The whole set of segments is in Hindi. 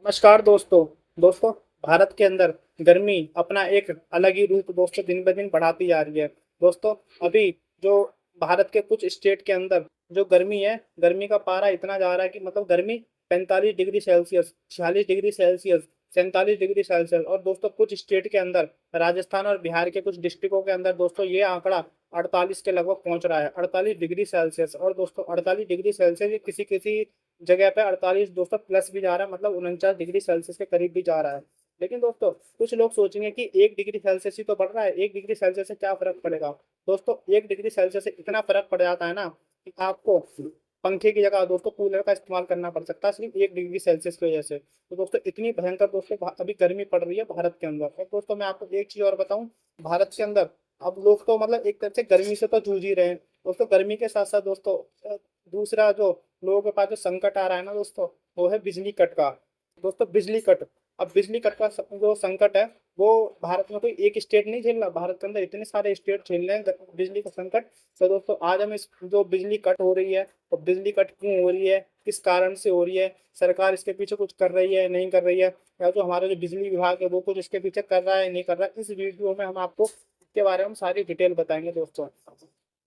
नमस्कार दोस्तों। दोस्तों, भारत के अंदर गर्मी अपना एक अलग ही रूप दोस्तों दिन ब दिन बढ़ाती जा रही है। दोस्तों, अभी जो भारत के कुछ स्टेट के अंदर जो गर्मी है, गर्मी का पारा इतना जा रहा है कि मतलब गर्मी 45 degree Celsius, 46 degree Celsius, 47 degree Celsius. और दोस्तों कुछ स्टेट के अंदर, राजस्थान और बिहार के कुछ डिस्ट्रिक्टों के अंदर दोस्तों ये आंकड़ा 48 के लगभग पहुंच रहा है, 48 डिग्री सेल्सियस। और दोस्तों 48 डिग्री सेल्सियस ये किसी किसी जगह पे 48 दोस्तों प्लस भी जा रहा है, मतलब 49 डिग्री सेल्सियस के करीब भी जा रहा है। लेकिन दोस्तों कुछ लोग सोचेंगे कि 1 डिग्री सेल्सियस ही तो बढ़ रहा है, 1 डिग्री सेल्सियस से क्या फर्क पड़ेगा। दोस्तों 1 डिग्री सेल्सियस से इतना फर्क पड़ जाता है ना कि आपको पंखे की जगह दोस्तों कूलर का इस्तेमाल करना पड़ सकता है, सिर्फ 1 डिग्री सेल्सियस की वजह से। तो दोस्तों इतनी भयंकर दोस्तों अभी गर्मी पड़ रही है भारत के अंदर। और दोस्तों मैं आपको एक चीज और बताऊं, भारत के अंदर अब लोग तो मतलब एक तरह से गर्मी से तो जूझ ही रहे हैं। दोस्तों गर्मी के साथ साथ दोस्तों दूसरा जो लोगों के पास जो संकट आ रहा है ना दोस्तों, वो है बिजली कट का। दोस्तों बिजली कट, अब बिजली कट का जो संकट है वो भारत में कोई एक स्टेट नहीं झेल रहा, भारत के अंदर इतने सारे स्टेट झेल रहे हैं बिजली का संकट। तो दोस्तों आज हम इस जो बिजली कट हो रही है, और बिजली कट क्यों हो रही है, किस कारण से हो रही है, सरकार इसके पीछे कुछ कर रही है नहीं कर रही है, या जो हमारा जो बिजली विभाग है वो कुछ इसके पीछे कर रहा है नहीं कर रहा है, इस वीडियो में हम आपको इसके बारे में सारी डिटेल बताएंगे दोस्तों।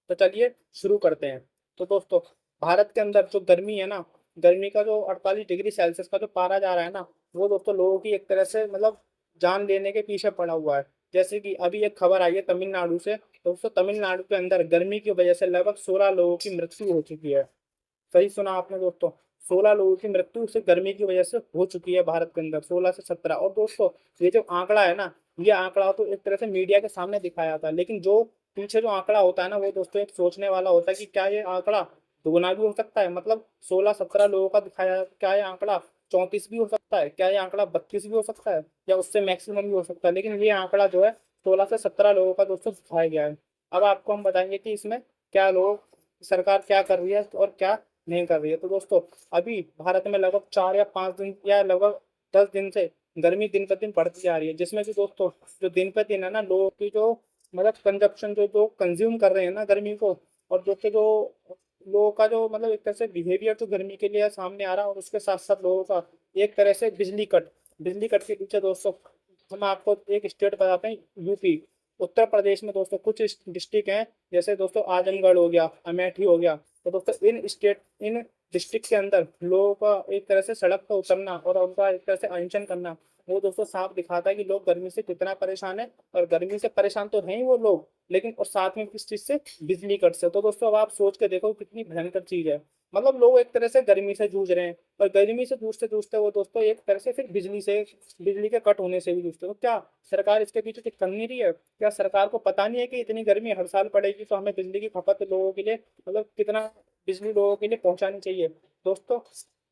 तो चलिए शुरू करते हैं। तो दोस्तों भारत के अंदर जो गर्मी है ना, गर्मी का जो 48 डिग्री सेल्सियस का जो पारा जा रहा है ना, वो दोस्तों लोगों की एक तरह से मतलब जान लेने के पीछे पड़ा हुआ है। जैसे कि अभी एक खबर आई है तमिलनाडु से। दोस्तों तमिलनाडु के अंदर गर्मी की वजह से लगभग 16 लोगों की मृत्यु हो चुकी है। सही सुना आपने दोस्तों, 16 लोगों की मृत्यु से गर्मी की वजह से हो चुकी है भारत के अंदर, 16 से 17। और दोस्तों ये जो आंकड़ा है ना, ये आंकड़ा तो एक तरह से मीडिया के सामने दिखाया था, लेकिन जो पीछे जो आंकड़ा होता है ना, वो दोस्तों एक सोचने वाला होता है कि क्या ये आंकड़ा दोगुना भी हो सकता है। मतलब 16-17 लोगों का दिखाया, क्या ये आंकड़ा 34 भी हो सकता है, क्या ये आंकड़ा 32 भी हो सकता है, या उससे मैक्सिमम भी हो सकता है। लेकिन ये आंकड़ा जो है 16 से 17 लोगों का दोस्तों दिखाया गया है। अब आपको हम बताएंगे कि इसमें क्या लोग, सरकार क्या कर रही है और क्या नहीं कर रही है। तो दोस्तों अभी भारत में लगभग 4 या 5 दिन या लगभग 10 दिन से गर्मी दिन पर दिन बढ़ती जा रही है, जिसमें कि दोस्तों जो दिन पर दिन है ना लोगों की जो मतलब कंजप्शन जो लोग कंज्यूम कर रहे हैं ना गर्मी को, और दोस्तों जो लोगों का जो मतलब एक तरह से बिहेवियर जो गर्मी के लिए सामने आ रहा है, और उसके साथ साथ लोगों का एक तरह से बिजली कट, बिजली कट के पीछे दोस्तों हम आपको एक स्टेट बताते हैं, यूपी। उत्तर प्रदेश में दोस्तों कुछ डिस्ट्रिक्ट हैं, जैसे दोस्तों आजमगढ़ हो गया, अमेठी हो गया। तो दोस्तों इन डिस्ट्रिक्ट के अंदर लोगों का एक तरह से सड़क पर उतरना और उनका एक तरह से अनशन करना, वो दोस्तों साफ दिखाता है कि लोग गर्मी से कितना परेशान है। और गर्मी से परेशान तो हैं ही वो लोग, लेकिन और साथ में किस चीज से, बिजली कट से। तो दोस्तों अब आप सोच के देखो कितनी भयंकर चीज है। मतलब लोग एक तरह से गर्मी से जूझ रहे हैं, और गर्मी से जूझते जूझते वो दोस्तों एक तरह से फिर बिजली के कट होने से भी जूझते। तो क्या सरकार इसके पीछे कुछ कर नहीं रही है? क्या सरकार को पता नहीं है कि इतनी गर्मी हर साल पड़ेगी, तो हमें बिजली की खपत लोगों के लिए मतलब कितना बिजली लोगों के लिए पहुंचानी चाहिए। दोस्तों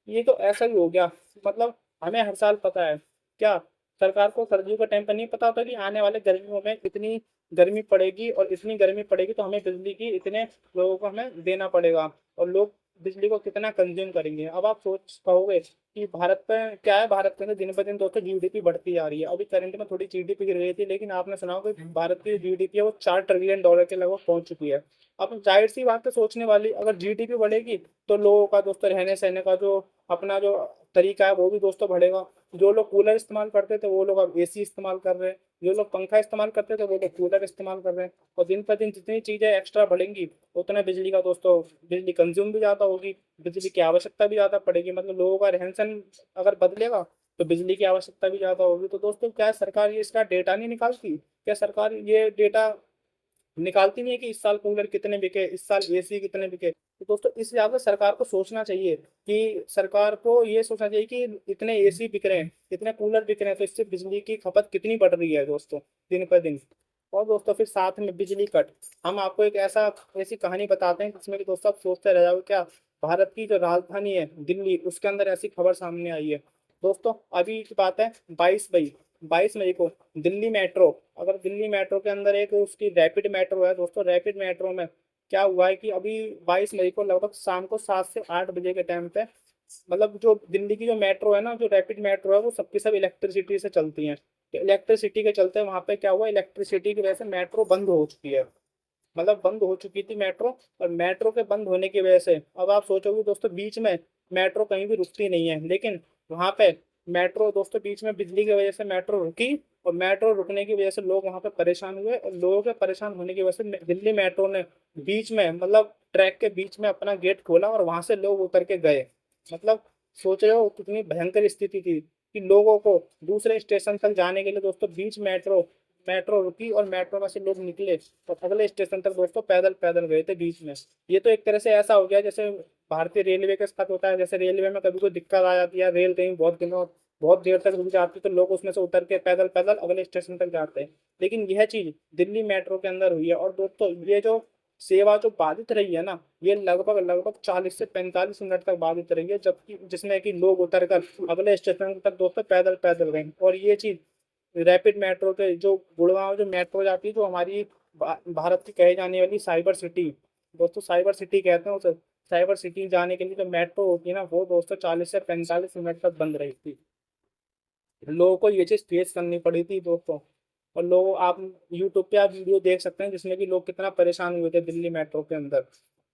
ये तो ऐसा ही हो गया, मतलब हमें हर साल पता है, क्या सरकार को सर्दियों के टाइम पर नहीं पता होता कि आने वाले गर्मियों में इतनी गर्मी पड़ेगी, और इतनी गर्मी पड़ेगी तो हमें बिजली की इतने लोगों को हमें देना पड़ेगा, और लोग बिजली को कितना कंज्यूम करेंगे। अब आप सोच पाओगे कि भारत में क्या है, भारत के अंदर दिन ब दिन दोस्तों जीडीपी बढ़ती जा रही है। अभी करंट में थोड़ी जीडीपी गिर रही थी, लेकिन आपने सुना होगा कि भारत की जीडीपी है वो $4 ट्रिलियन के लगभग पहुंच चुकी है। अब जाहिर सी बात है सोचने वाली, अगर जीडीपी बढ़ेगी तो लोगों का दोस्तों रहने सहने का जो अपना जो तरीका है वो भी दोस्तों बढ़ेगा। जो लोग कूलर इस्तेमाल करते थे वो लोग अब एसी इस्तेमाल कर रहे हैं, जो लोग पंखा इस्तेमाल करते थे वो लोग कूलर इस्तेमाल कर रहे हैं। और दिन पर दिन जितनी चीजें एक्स्ट्रा बढ़ेंगी, उतना बिजली का दोस्तों बिजली कंज्यूम भी ज्यादा होगी, बिजली की आवश्यकता भी ज्यादा पड़ेगी। मतलब लोगों का रहन सहन अगर बदलेगा तो बिजली की आवश्यकता भी ज्यादा होगी। तो दोस्तों क्या सरकार ये इसका डेटा नहीं निकालती? क्या सरकार ये डेटा निकालती नहीं है कि इस साल कूलर कितने बिके, इस साल एसी कितने बिके? तो दोस्तों इस हिसाब से सरकार को सोचना चाहिए, कि सरकार को ये सोचना चाहिए कि इतने एसी बिक रहे हैं, इतने कूलर बिक रहे हैं, तो इससे बिजली की खपत कितनी बढ़ रही है दोस्तों दिन पर दिन। और दोस्तों फिर साथ में बिजली कट, हम आपको एक ऐसी कहानी बताते हैं जिसमें कि दोस्तों आप सोचते रह जाओगे, क्या भारत की जो राजधानी है दिल्ली, उसके अंदर ऐसी खबर सामने आई है। दोस्तों अभी की बात है 22 मई, 22 मई को दिल्ली मेट्रो, अगर दिल्ली मेट्रो के अंदर एक उसकी रैपिड मेट्रो है दोस्तों, रैपिड मेट्रो में क्या हुआ है कि अभी 22 मई को लगभग शाम को 7 से 8 बजे के टाइम पे, मतलब जो दिल्ली की जो मेट्रो है ना, जो रैपिड मेट्रो है, वो सबकी सब इलेक्ट्रिसिटी से चलती हैं। तो इलेक्ट्रिसिटी के चलते वहां पे क्या हुआ, इलेक्ट्रिसिटी की वजह से मेट्रो बंद हो चुकी है, मतलब बंद हो चुकी थी मेट्रो। और मेट्रो के बंद होने की वजह से अब आप सोचोगे दोस्तों बीच में मेट्रो कहीं भी रुकती नहीं है, लेकिन वहां पे मेट्रो दोस्तों बीच में बिजली की वजह से मेट्रो रुकी, और मेट्रो रुकने की वजह से लोग वहां पे परेशान हुए, और लोगों के परेशान होने की वजह से दिल्ली मेट्रो ने बीच में मतलब ट्रैक के बीच में अपना गेट खोला और वहां से लोग उतर के गए। मतलब सोच रहे हो कितनी भयंकर स्थिति थी कि लोगों को दूसरे स्टेशन तक जाने के लिए दोस्तों बीच मेट्रो मेट्रो रुकी, और मेट्रो में से लोग निकले और अगले स्टेशन तक दोस्तों पैदल पैदल गए थे बीच में। ये तो एक तरह से ऐसा हो गया जैसे भारतीय रेलवे के साथ होता है, जैसे रेलवे में कभी कोई दिक्कत आ जाती है, रेल कहीं बहुत देर तक रुक जाती है, तो लोग उसमें से उतर के पैदल पैदल अगले स्टेशन तक जाते हैं। लेकिन यह चीज दिल्ली मेट्रो के अंदर हुई है, और दोस्तों ये जो सेवा जो बाधित रही है ना, ये लगभग लगभग 40 से 45 मिनट तक बाधित रही है, जबकि जिसमें कि लोग उतर कर अगले स्टेशन तक दोस्तों पैदल पैदल गए। और ये चीज रैपिड मेट्रो के जो गुड़गांव जो मेट्रो जाती है, जो हमारी भारत की कही जाने वाली साइबर सिटी, दोस्तों साइबर सिटी कहते हैं उसे, साइबर सिटी जाने के लिए जो मेट्रो होती है ना, वो दोस्तों 40 से 45 मिनट तक बंद रही थी। लोगों को ये चीज फेस करनी पड़ी थी दोस्तों। और लोग आप यूट्यूब पे आप वीडियो देख सकते हैं जिसमें कि लोग कितना परेशान हुए थे दिल्ली मेट्रो के अंदर।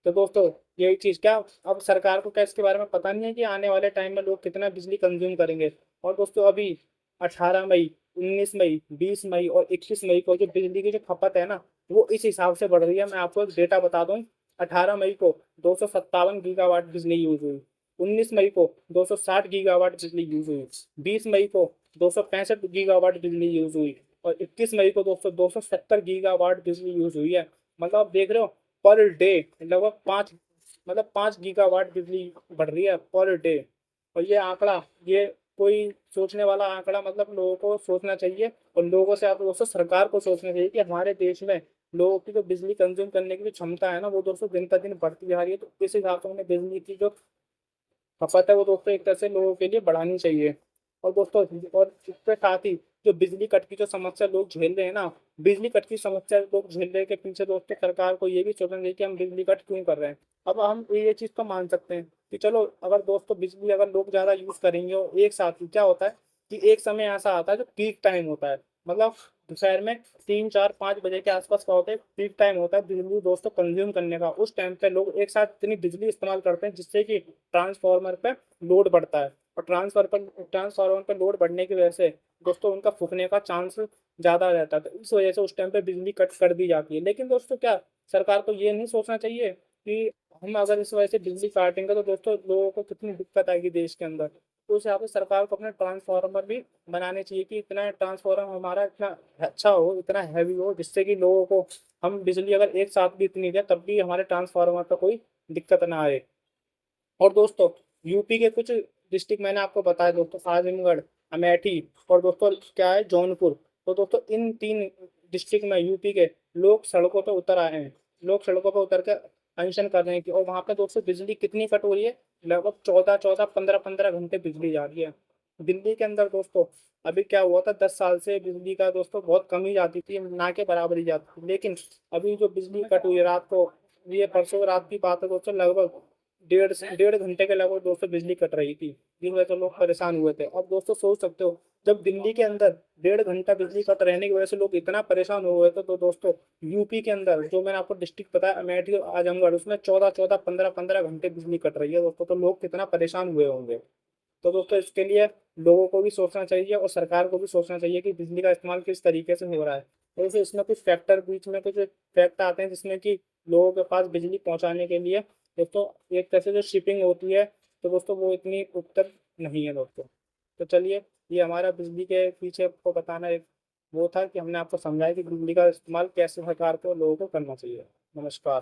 तो दोस्तों यही चीज क्या, अब सरकार को क्या इसके बारे में पता नहीं है कि आने वाले टाइम में लोग कितना बिजली कंज्यूम करेंगे। और दोस्तों अभी 18 मई, 19 मई, 20 मई और 21 मई को जो बिजली की जो खपत है ना, वो इस हिसाब से बढ़ रही है। मैं आपको एक डेटा बता दूं, 18 मई को 257 गीगावाट बिजली यूज हुई, 19 मई को 260 गीगावाट बिजली यूज हुई, 20 मई को 265 गीगावाट बिजली यूज हुई, और 21 मई को दोस्तों 270 गीगावाट बिजली यूज हुई है। मतलब आप देख रहे हो पर डे लगभग 5 गीगावाट बिजली बढ़ रही है पर डे। और ये आंकड़ा, ये कोई सोचने वाला आंकड़ा, मतलब लोगों को सोचना चाहिए, और लोगों से आप दोस्तों सरकार को सोचना चाहिए कि हमारे देश में लोगों की जो बिजली कंज्यूम करने की जो क्षमता है ना, वो दोस्तों दिन पर दिन बढ़ती जा रही है। तो इस हिसाब से उन्हें बिजली की जो खपत है वो दोस्तों एक तरह से लोगों के लिए बढ़ानी चाहिए। और दोस्तों और इसके साथ ही जो बिजली कट की जो समस्या लोग झेल रहे हैं ना, बिजली कट की समस्या लोग झेल रहे हैं के पीछे दोस्तों सरकार को ये भी सोचना चाहिए कि हम बिजली कट क्यों कर रहे हैं। अब हम ये चीज तो मान सकते हैं कि चलो अगर दोस्तों बिजली अगर लोग ज्यादा यूज करेंगे, और एक साथ ही क्या होता है कि एक समय ऐसा आता है जो पीक टाइम होता है, मतलब दोपहर में 3, 4, 5 बजे के आसपास का होता है, पीक टाइम होता है बिजली दोस्तों कंज्यूम करने का। उस टाइम पे लोग एक साथ इतनी बिजली इस्तेमाल करते हैं जिससे कि ट्रांसफार्मर पे लोड बढ़ता है, और ट्रांसफार्मर पे लोड बढ़ने की वजह से दोस्तों उनका फूकने का चांस ज्यादा रहता है। तो इस वजह से उस टाइम पे बिजली कट कर दी जाती है। लेकिन दोस्तों क्या सरकार को ये नहीं सोचना चाहिए कि हम अगर इस वजह से बिजली काटेंगे तो दोस्तों लोगों को कितनी दिक्कत आएगी देश के अंदर। तो उस हिसाब से सरकार को अपने ट्रांसफार्मर भी बनाने चाहिए कि इतना ट्रांसफार्मर हमारा इतना अच्छा हो, इतना हैवी हो, जिससे कि लोगों को हम बिजली अगर एक साथ भी इतनी दें तब भी हमारे ट्रांसफार्मर पर कोई दिक्कत ना आए। और दोस्तों यूपी के कुछ डिस्ट्रिक्ट मैंने आपको बताया दोस्तों, आजमगढ़, अमेठी और दोस्तों क्या है जौनपुर। तो दोस्तों इन 3 डिस्ट्रिक्ट में यूपी के लोग सड़कों पर उतर आए हैं, लोग सड़कों पर उतर कर अनशन कर रहे हैं कि, और वहां पे दोस्तों बिजली कितनी कट हो रही है, लगभग 14-14, 15-15 घंटे बिजली जा रही है। दिल्ली के अंदर दोस्तों अभी क्या हुआ था, 10 साल से बिजली का दोस्तों बहुत कम ही जाती थी, ना के बराबर ही जाती थी। लेकिन अभी जो बिजली कट हुई है रात को, ये परसों रात की बात है दोस्तों, लगभग 1.5 घंटे के लगभग दोस्तों बिजली कट रही थी, जिस वजह से लोग परेशान हुए थे। अब दोस्तों सोच सकते हो जब दिल्ली के अंदर 1.5 घंटा बिजली कट रहने की वजह से लोग इतना परेशान हो गए थे, तो दोस्तों यूपी के अंदर जो मैंने आपको डिस्ट्रिक्ट बताया अमेठी और आजमगढ़, उसमें 14-14, 15-15 घंटे बिजली कट रही है दोस्तों। तो लोग कितना परेशान हुए होंगे। तो दोस्तों इसके लिए लोगों को भी सोचना चाहिए और सरकार को भी सोचना चाहिए कि बिजली का इस्तेमाल किस तरीके से हो रहा है। तो फिर इसमें कुछ फैक्टर, बीच में कुछ फैक्ट आते हैं जिसमें कि लोगों के पास बिजली पहुंचाने के लिए दोस्तों एक तरह से जो शिपिंग होती है, तो दोस्तों वो इतनी उत्तर नहीं है दोस्तों। तो चलिए, ये हमारा बिजली के पीछे आपको बताना एक वो था कि हमने आपको समझाया कि बिजली का इस्तेमाल कैसे सरकार को लोगों को करना चाहिए। नमस्कार।